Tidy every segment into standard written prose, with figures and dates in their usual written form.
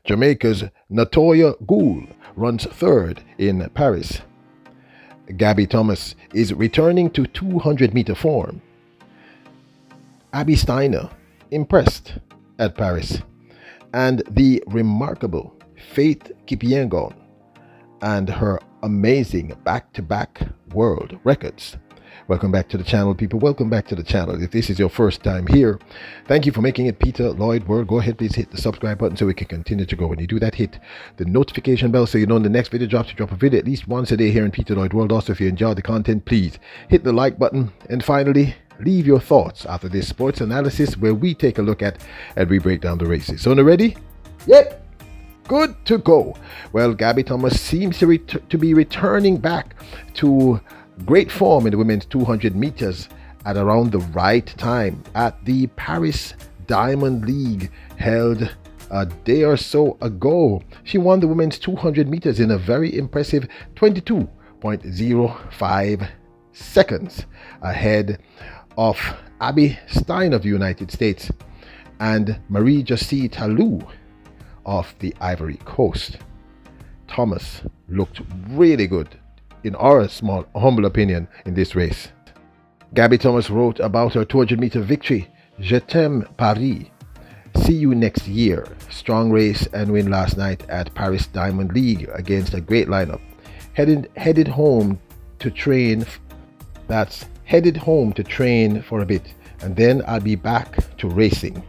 Jamaica's Natoya Goule runs third in Paris. Gabby Thomas is returning to 200-meter form. Abby Steiner impressed at Paris. And the remarkable Faith Kipyegon and her amazing back-to-back world records. Welcome back to the channel, people. Welcome back to the channel. If this is your first time here, thank you for making it Peter Lloyd World. Go ahead, please hit the subscribe button so we can continue to grow. When you do that, hit the notification bell so you know when the next video drops. You drop a video at least once a day here in Peter Lloyd World. Also, if you enjoy the content, please hit the like button. And finally, leave your thoughts after this sports analysis where we take a look at and we break down the races. So, ready? Yep. Good to go. Well, Gabby Thomas seems to be returning back to great form in the women's 200 meters at around the right time at the Paris Diamond League held a day or so ago. She won the women's 200 meters in a very impressive 22.05 seconds ahead of Abby Stein of the United States and Marie-Josée Talou of the Ivory Coast. Thomas looked really good in our small, humble opinion in this race. Gabby Thomas wrote about her 200-meter victory, Je t'aime Paris. See you next year. Strong race and win last night at Paris Diamond League against a great lineup. Headed home to train. That's headed home to train for a bit, and then I'll be back to racing.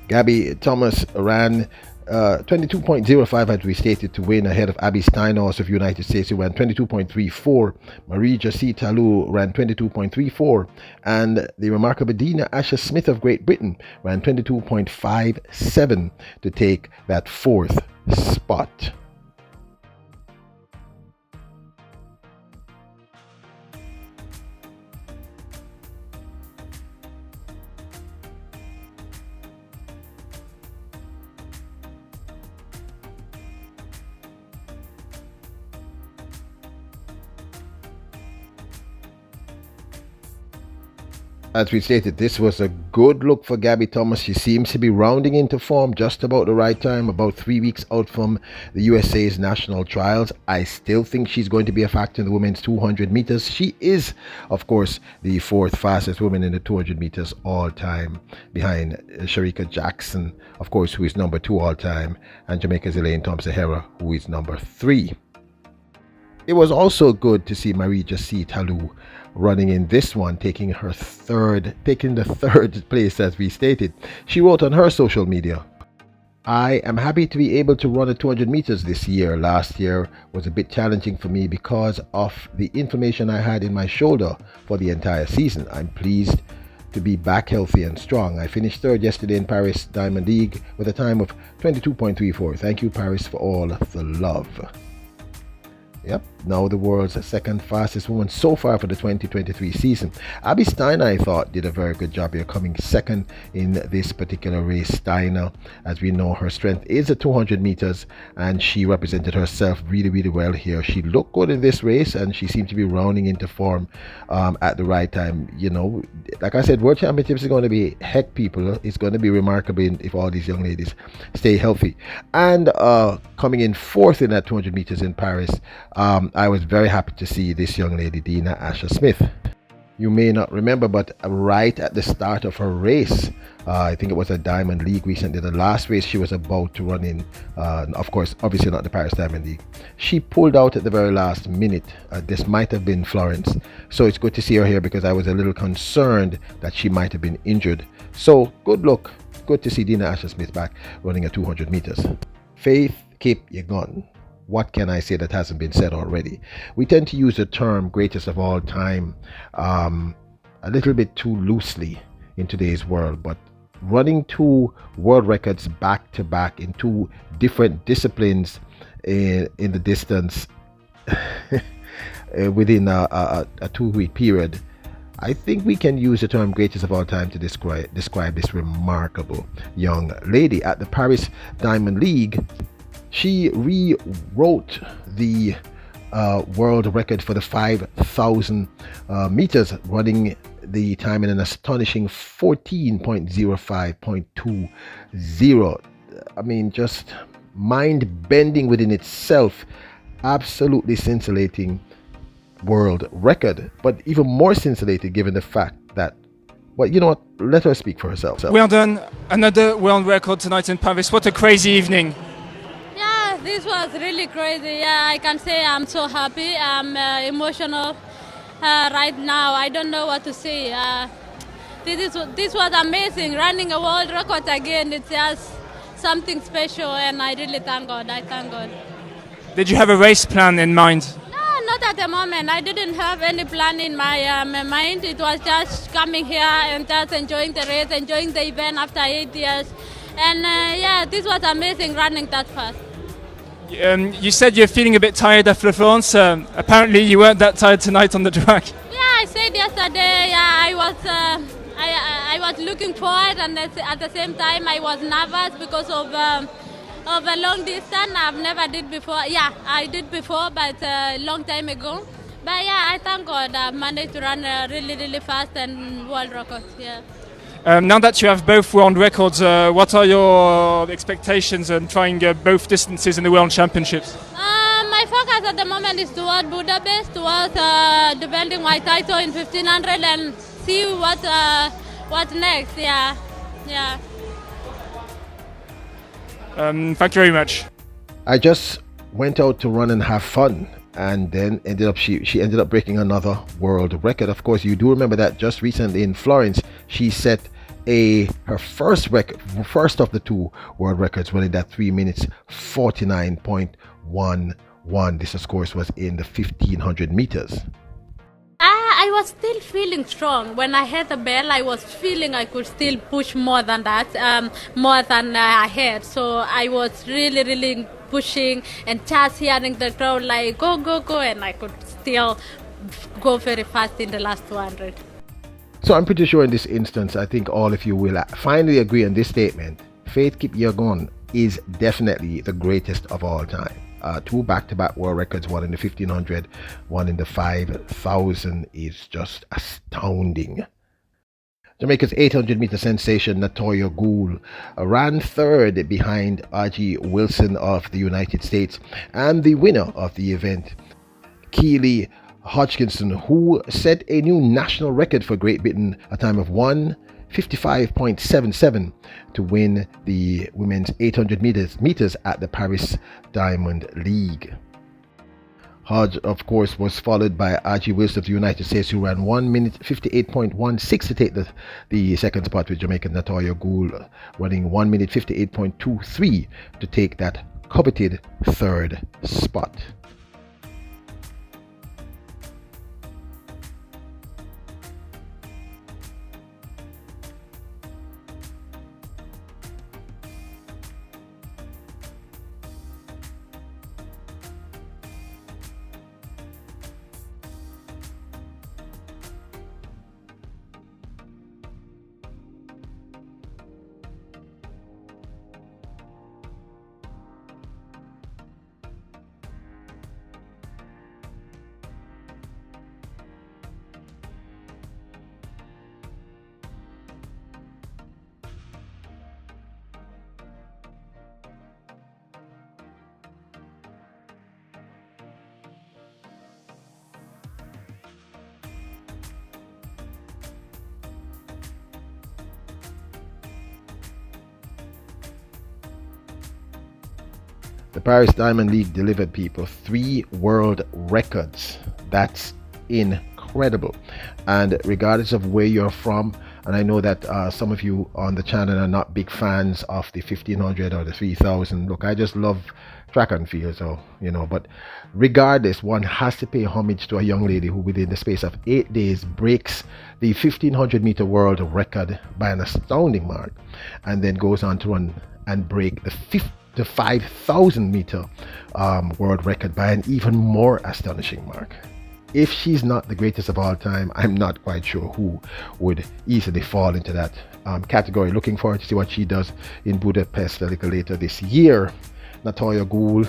Gabby Thomas ran 22.05 as we stated to win ahead of Abby Steinhaus of United States, who ran 22.34. Marie-Josée Talou ran 22.34, and the remarkable Dina Asher-Smith of Great Britain ran 22.57 to take that fourth spot. As we stated, this was a good look for Gabby Thomas. She seems to be rounding into form just about the right time, about 3 weeks out from the USA's national trials. I still think she's going to be a factor in the women's 200 meters. She is, of course, the fourth fastest woman in the 200 meters all time, behind Shericka Jackson, of course, who is number 2 all time, and Jamaica's Elaine Thompson-Herah, who is number 3. It was also good to see Marie-Josée Talou running in this one, taking the third place as we stated. She wrote on her social media, I am happy to be able to run the 200 meters this year. Last year was a bit challenging for me because of the inflammation I had in my shoulder for the entire season. I'm pleased to be back healthy and strong. I finished third yesterday in Paris Diamond League with a time of 22.34. Thank you, Paris, for all the love. Yep, now the world's second fastest woman so far for the 2023 season. Abby Steiner, I thought, did a very good job here, coming second in this particular race. Steiner, as we know, her strength is at 200 meters, and she represented herself really, really well here. She looked good in this race, and she seemed to be rounding into form at the right time. You know, like I said, World Championships is going to be heck, people. It's going to be remarkable if all these young ladies stay healthy. And coming in fourth in that 200 meters in Paris, I was very happy to see this young lady, Dina Asher-Smith. You may not remember, but right at the start of her race, I think it was a Diamond League recently, the last race she was about to run in, of course, obviously not the Paris Diamond League, she pulled out at the very last minute. This might have been Florence. So it's good to see her here because I was a little concerned that she might have been injured. So good luck. Good to see Dina Asher-Smith back running at 200 meters. Faith Kipyegon. What can I say that hasn't been said already? We tend to use the term greatest of all time a little bit too loosely in today's world, but running 2 world records back to back in 2 different disciplines in the distance within a 2-week period, I think we can use the term greatest of all time to describe this remarkable young lady. At the Paris Diamond League, she rewrote the world record for the 5,000 meters, running the time in an astonishing 14.05.20. I mean, just mind bending within itself. Absolutely scintillating world record, but even more scintillating given the fact that, well, you know what? Let her speak for herself. Well done. Another world record tonight in Paris. What a crazy evening. Yeah, this was really crazy. Yeah, I can say I'm so happy. I'm emotional right now. I don't know what to say. This was amazing. Running a world record again, it's just something special, and I really thank God. I thank God. Did you have a race plan in mind? No, not at the moment. I didn't have any plan in my mind. It was just coming here and just enjoying the race, enjoying the event after 8 years. And yeah, this was amazing running that fast. You said you're feeling a bit tired after France. Apparently, you weren't that tired tonight on the track. Yeah, I said yesterday. Yeah, I was looking forward, and at the same time, I was nervous because of a long distance. I've never did before. Yeah, I did before, but a long time ago. But yeah, I thank God I managed to run really, really fast and world record. Yeah. Now that you have both world records, what are your expectations on trying both distances in the World Championships? My focus at the moment is towards Budapest, towards defending my title in 1500 and see what next. Yeah, yeah. Thank you very much. I just went out to run and have fun, and then she ended up breaking another world record. Of course, you do remember that just recently in Florence, she set her first of the two world records, running that 3 minutes 49.11. This, of course, was in the 1500 meters. I was still feeling strong. When I heard the bell, I was feeling I could still push more than that, more than I had. So I was really, really pushing and just hearing the crowd like, go, go, go. And I could still go very fast in the last 200. So I'm pretty sure in this instance, I think all of you will finally agree on this statement. Faith Kipyegon is definitely the greatest of all time. Two back-to-back world records, one in the 1500, one in the 5000, is just astounding. Jamaica's 800-meter sensation Natoya Goule ran third behind Aji Wilson of the United States, and the winner of the event, Keely Hodgkinson, who set a new national record for Great Britain, a time of 1:55.77, to win the women's 800 meters at the Paris Diamond League. Hodge, of course, was followed by Aji Wilson of the United States, who ran 1:58.16 to take the second spot, with Jamaican Natoya Goule running 1:58.23 to take that coveted third spot. The Paris Diamond League delivered people 3 world records. That's incredible. And regardless of where you're from, and I know that some of you on the channel are not big fans of the 1500 or the 3000. Look, I just love track and field, so but regardless, one has to pay homage to a young lady who within the space of 8 days breaks the 1500-meter world record by an astounding mark, and then goes on to run and break the 5,000-meter world record by an even more astonishing mark. If she's not the greatest of all time, I'm not quite sure who would easily fall into that category. Looking forward to see what she does in Budapest a little later this year. Natoya Goule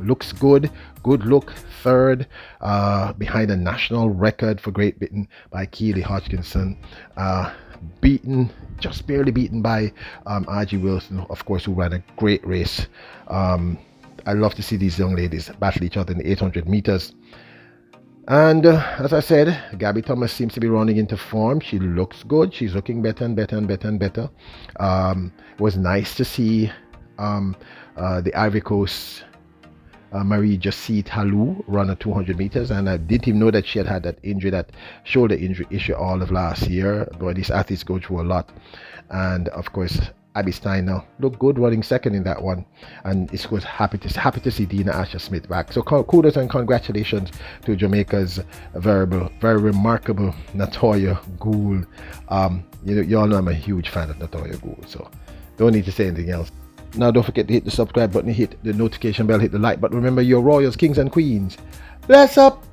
looks good look, third behind a national record for Great Britain by Keely Hodgkinson. beaten, just barely beaten by RG Wilson, of course, who ran a great race. I love to see these young ladies battle each other in the 800 meters. And as I said, Gabby Thomas seems to be running into form. She looks good. She's looking better and better and better and better. It was nice to see the Ivory Coast Marie Josette Halou run a 200 meters, and I didn't even know that she had that injury, that shoulder injury issue all of last year. But these athletes go through a lot. And of course, Abby Steiner looked good running second in that one, and it's good. Happy to see Dina Asher-Smith back. So kudos and congratulations to Jamaica's very remarkable Natoya Goule. You all know I'm a huge fan of Natoya Goule, so don't need to say anything else. Now don't forget to hit the subscribe button, hit the notification bell, hit the like button. Remember, you're royals, kings and queens. Bless up.